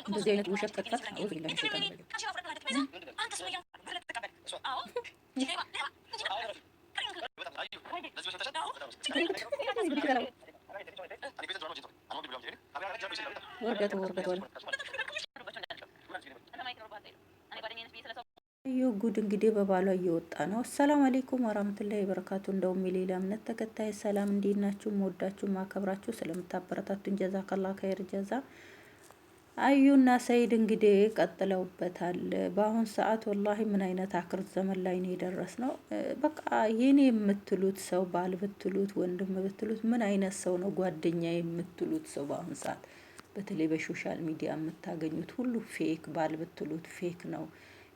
እንደዚህ አይነት ውሸት ተጥፋት አውዝ ቢላሂ ሸይጣን ረጅም ወርቀት ወለ ጉድ እንግዲህ በባሏ እየወጣ ነው። አሰላሙ አለይኩም ወራህመቱላሂ ወበረካቱ። እንደውም የሌላ እምነት ተከታይ ሰላም፣ እንዴት ናችሁ? ወዳችሁ ማከብራችሁ ስለምታበረታቱን ጀዛከላህ ኸይር ጀዛ። አዩና ሰይድ እንግዲህ ቀጥለውበታል። በአሁን ሰዓት ወላሂ ምን አይነት አክርት ዘመን ላይ ነው የደረስነው። በቃ የኔ የምትሉት ሰው ባል ብትሉት ወንድም ብትሉት ምን አይነት ሰው ነው ጓደኛ የምትሉት ሰው በአሁን ሰዓት በተለይ በሶሻል ሚዲያ የምታገኙት ሁሉ ፌክ፣ ባል ብትሉት ፌክ ነው።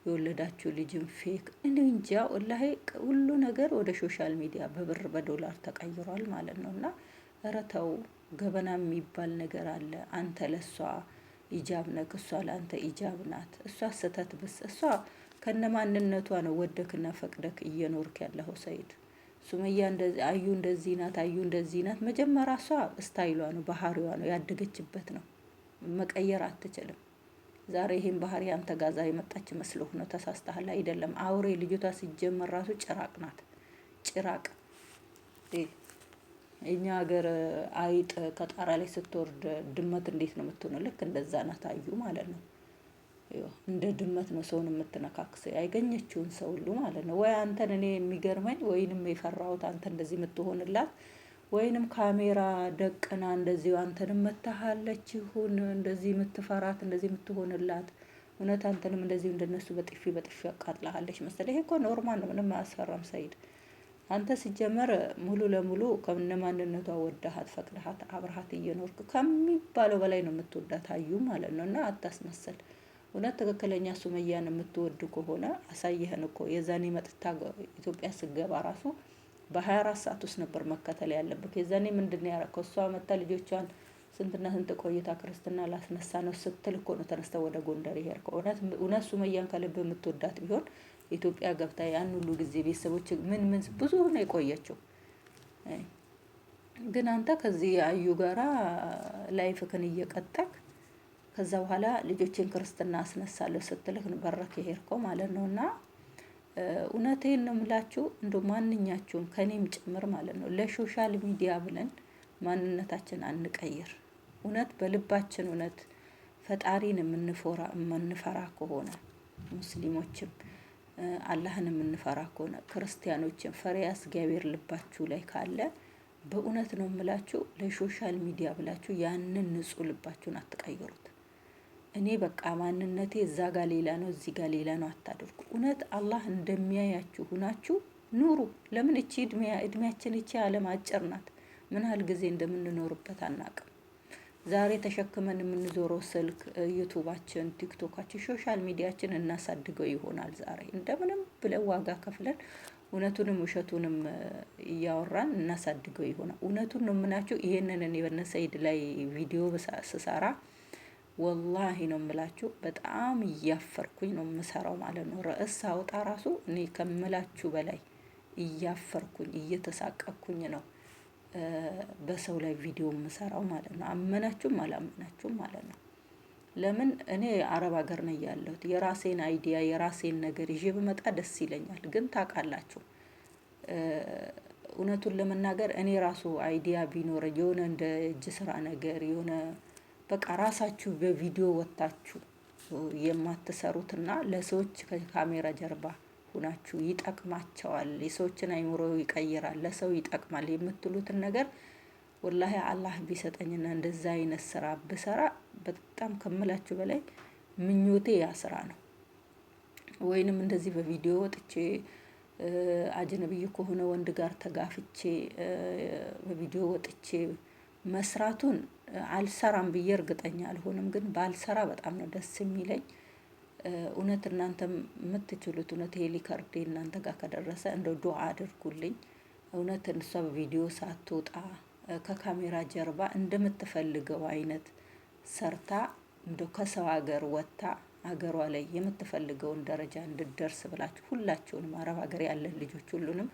የወለዳችሁ ልጅም ፌክ። እኔ እንጃ ወላሂ ሁሉ ነገር ወደ ሶሻል ሚዲያ በብር በዶላር ተቀይሯል ማለት ነው። እና ኧረ ተው፣ ገበና የሚባል ነገር አለ። አንተ ለሷ ኢጃብ ነክ፣ እሷ ለአንተ ኢጃብ ናት። እሷ ስተት ብስ እሷ ከነማንነቷ ነው ወደክና ፈቅደክ እየኖርክ ያለኸው ሰይድ። ሱመያ እንደዚህ፣ አዩ እንደዚህ ናት፣ አዩ እንደዚህ ናት። መጀመሪያ እሷ ስታይሏ ነው ባህሪዋ ነው ያደገችበት ነው፣ መቀየር አትችልም። ዛሬ ይሄን ባህሪ አንተ ጋዛ የመጣች መስሎህ ነው። ተሳስተሃል። አይደለም አውሬ ልጅቷ ሲጀመር ራሱ ጭራቅ ናት። ጭራቅ እኛ ሀገር አይጥ ከጣራ ላይ ስትወርድ ድመት እንዴት ነው የምትሆነው? ልክ እንደዛ ናት አዩ ማለት ነው። እንደ ድመት ነው ሰውን የምትነካክሰ ያገኘችውን ሰው ሁሉ ማለት ነው። ወይ አንተን እኔ የሚገርመኝ ወይንም የፈራሁት አንተ እንደዚህ የምትሆንላት ወይንም ካሜራ ደቅና እንደዚህ አንተንም መታሃለች ይሁን እንደዚህ የምትፈራት እንደዚህ የምትሆንላት እውነት አንተንም እንደዚህ እንደነሱ በጥፊ አቃጥላሃለች መሰለኝ። ይሄ እኮ ኖርማል ነው፣ ምንም አያስፈራም ሰይድ። አንተ ሲጀመር ሙሉ ለሙሉ ከነማንነቷ ወደሃት ፈቅደሃት አብረሃት እየኖርክ ከሚባለው በላይ ነው የምትወዳት አዩ ማለት ነው። እና አታስመሰል። እውነት ትክክለኛ ሱመያን የምትወድ ከሆነ አሳየህን እኮ የዛኔ መጥታ ኢትዮጵያ ስገባ ራሱ በ24 ሰዓት ውስጥ ነበር መከተል ያለበት። የዛኔ ምንድነው ያረከው? እሷ መጣ ልጆቿን ስንትና ስንት ቆይታ ክርስትና ላስነሳ ነው ስትል እኮ ነው ተነስተ ወደ ጎንደር ይሄርከው። እውነት ሱመያን ከልብ የምትወዳት ቢሆን ኢትዮጵያ ገብታ ያን ሁሉ ጊዜ ቤተሰቦች ምን ብዙ ነው የቆየችው። ግን አንተ ከዚህ አዩ ጋራ ላይፍክን እየቀጠቅ ከዛ በኋላ ልጆችን ክርስትና አስነሳለሁ ስትልህ ነው በረክ ይሄርከው ማለት ነውና እውነቴን ነው የምላችሁ። እንደ ማንኛችሁም ከኔም ጭምር ማለት ነው ለሶሻል ሚዲያ ብለን ማንነታችን አንቀይር። እውነት በልባችን እውነት ፈጣሪን የምንፈራ ከሆነ ሙስሊሞችም አላህን የምንፈራ ከሆነ ክርስቲያኖችም ፈሪሃ እግዚአብሔር ልባችሁ ላይ ካለ በእውነት ነው የምላችሁ ለሶሻል ሚዲያ ብላችሁ ያንን ንጹህ ልባችሁን አትቀይሩት። እኔ በቃ ማንነቴ እዛ ጋር ሌላ ነው እዚህ ጋር ሌላ ነው አታድርጉ። እውነት አላህ እንደሚያያችሁ ሁናችሁ ኑሩ። ለምን እቺ እድሜያችን እቺ ዓለም አጭር ናት። ምን ያህል ጊዜ እንደምንኖርበት አናውቅም። ዛሬ ተሸክመን የምንዞረው ስልክ፣ ዩቲዩባችን፣ ቲክቶካችን፣ ሶሻል ሚዲያችን እናሳድገው ይሆናል። ዛሬ እንደምንም ብለን ዋጋ ከፍለን እውነቱንም ውሸቱንም እያወራን እናሳድገው ይሆናል። እውነቱን ነው የምናችሁ። ይሄንን እኔ በነ ሰይድ ላይ ቪዲዮ ስሰራ ወላሂ ነው የምላችሁ በጣም እያፈርኩኝ ነው የምሰራው ማለት ነው። ርዕስ አውጣ ራሱ እኔ ከምላችሁ በላይ እያፈርኩኝ እየተሳቀቅኩኝ ነው በሰው ላይ ቪዲዮ የምሰራው ማለት ነው። አመናችሁም አላመናችሁም ማለት ነው። ለምን እኔ አረብ ሀገር ነው ያለሁት። የራሴን አይዲያ የራሴን ነገር ይዤ ብመጣ ደስ ይለኛል። ግን ታውቃላችሁ እውነቱን ለመናገር እኔ ራሱ አይዲያ ቢኖር የሆነ እንደ እጅ ስራ ነገር የሆነ በቃ ራሳችሁ በቪዲዮ ወጣችሁ የማትሰሩትና ለሰዎች ከካሜራ ጀርባ ሁናችሁ ይጠቅማቸዋል፣ የሰዎችን አይምሮ ይቀይራል፣ ለሰው ይጠቅማል የምትሉትን ነገር ወላሂ አላህ ቢሰጠኝና እንደዛ አይነት ስራ ብሰራ በጣም ከምላችሁ በላይ ምኞቴ ያ ስራ ነው። ወይንም እንደዚህ በቪዲዮ ወጥቼ አጅነብይ ከሆነ ወንድ ጋር ተጋፍቼ በቪዲዮ ወጥቼ መስራቱን አልሰራም ብዬ እርግጠኛ አልሆንም። ግን ባልሰራ በጣም ነው ደስ የሚለኝ። እውነት እናንተም የምትችሉት እውነት ይሄ ሊከርድ እናንተ ጋር ከደረሰ እንደው ዱዓ አድርጉልኝ። እውነት እሷ በቪዲዮ ሳትወጣ ከካሜራ ጀርባ እንደምትፈልገው አይነት ሰርታ እንደው ከሰው ሀገር ወጥታ ሀገሯ ላይ የምትፈልገውን ደረጃ እንድትደርስ ብላችሁ ሁላችሁንም አረብ ሀገር ያለን ልጆች ሁሉንም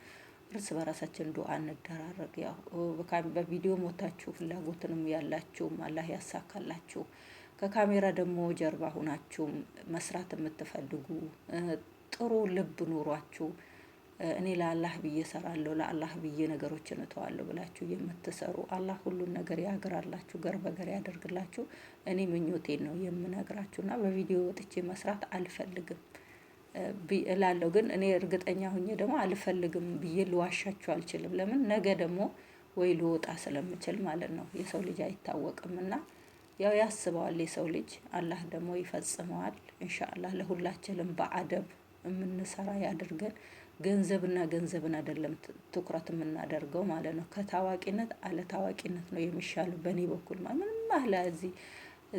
እርስ በራሳችን ዱዓ እንደራረግ። ያው በቪዲዮ ሞታችሁ ፍላጎትንም ያላችሁም አላህ ያሳካላችሁ። ከካሜራ ደግሞ ጀርባ ሁናችሁም መስራት የምትፈልጉ ጥሩ ልብ ኑሯችሁ እኔ ለአላህ ብዬ እሰራለሁ ለአላህ ብዬ ነገሮችን እተዋለሁ ብላችሁ የምትሰሩ አላህ ሁሉን ነገር ያግራላችሁ፣ ገር በገር ያደርግላችሁ። እኔ ምኞቴን ነው የምነግራችሁና በቪዲዮ ወጥቼ መስራት አልፈልግም እላለሁ። ግን እኔ እርግጠኛ ሁኜ ደግሞ አልፈልግም ብዬ ልዋሻችሁ አልችልም። ለምን ነገ ደግሞ ወይ ልወጣ ስለምችል ማለት ነው። የሰው ልጅ አይታወቅምና ያው ያስበዋል የሰው ልጅ፣ አላህ ደግሞ ይፈጽመዋል። ኢንሻአላህ ለሁላችንም በአደብ የምንሰራ ያድርገን። ገንዘብን አይደለም ትኩረት የምናደርገው ማለት ነው። ከታዋቂነት አለታዋቂነት ነው የሚሻለው በእኔ በኩል ማለት ምንም አለ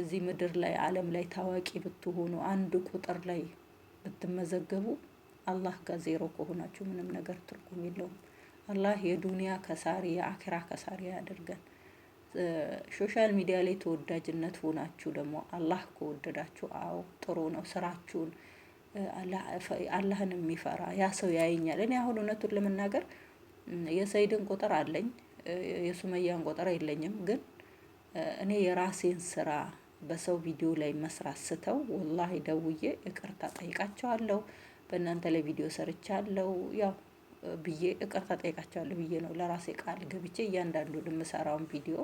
እዚህ ምድር ላይ ዓለም ላይ ታዋቂ ብትሆኑ አንድ ቁጥር ላይ ብትመዘገቡ አላህ ጋር ዜሮ ከሆናችሁ ምንም ነገር ትርጉም የለውም። አላህ የዱንያ ከሳሪ የአኺራ ከሳሪ ያድርገን። ሶሻል ሚዲያ ላይ ተወዳጅነት ሆናችሁ ደግሞ አላህ ከወደዳችሁ አዎ ጥሩ ነው። ስራችሁን አላህን የሚፈራ ያ ሰው ያየኛል። እኔ አሁን እውነቱን ለመናገር የሰይድን ቁጥር አለኝ፣ የሱመያን ቁጥር የለኝም። ግን እኔ የራሴን ስራ በሰው ቪዲዮ ላይ መስራት ስተው ወላሂ ደውዬ ይቅርታ ጠይቃቸዋለሁ። በእናንተ ላይ ቪዲዮ ሰርቻለሁ ያው ብዬ ይቅርታ ጠይቃቸዋለሁ ብዬ ነው ለራሴ ቃል ገብቼ እያንዳንዱን የምሰራውን ቪዲዮ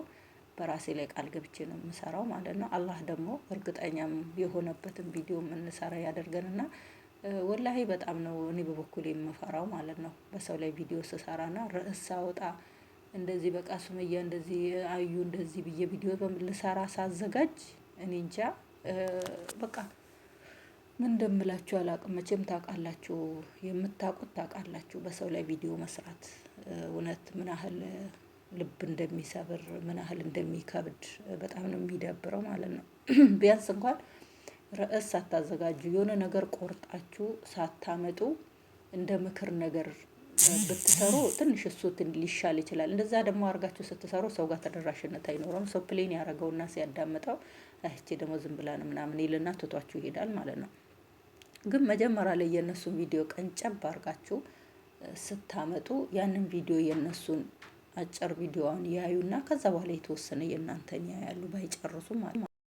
በራሴ ላይ ቃል ገብቼ ነው የምሰራው ማለት ነው። አላህ ደግሞ እርግጠኛም የሆነበትን ቪዲዮ የምንሰራ ያደርገንና ወላሂ በጣም ነው እኔ በበኩሌ የምፈራው ማለት ነው። በሰው ላይ ቪዲዮ ስሰራና ርዕስ ሳወጣ እንደዚህ በቃ ሱመያ እንደዚህ አዩ እንደዚህ ብዬ ቪዲዮ ልሰራ ሳዘጋጅ እኔ እንጃ በቃ ምን እንደምላችሁ አላውቅም። መቼም ታውቃላችሁ፣ የምታውቁት ታውቃላችሁ። በሰው ላይ ቪዲዮ መስራት እውነት ምን ያህል ልብ እንደሚሰብር ምን ያህል እንደሚከብድ በጣም ነው የሚደብረው ማለት ነው። ቢያንስ እንኳን ርዕስ ሳታዘጋጁ የሆነ ነገር ቆርጣችሁ ሳታመጡ እንደ ምክር ነገር ብትሰሩ ትንሽ እሱ ሊሻል ይችላል። እንደዛ ደግሞ አድርጋችሁ ስትሰሩ ሰው ጋር ተደራሽነት አይኖረውም። ሰው ፕሌን ያደረገውና ሲያዳምጠው እቺ ደግሞ ዝም ብላ ነው ምናምን ይልና ትቷችሁ ይሄዳል ማለት ነው። ግን መጀመሪያ ላይ የነሱን ቪዲዮ ቀንጨብ አድርጋችሁ ስታመጡ ያንን ቪዲዮ የነሱን አጭር ቪዲዮውን ያዩና ከዛ በኋላ የተወሰነ የእናንተን ያያሉ ባይጨርሱም ማለት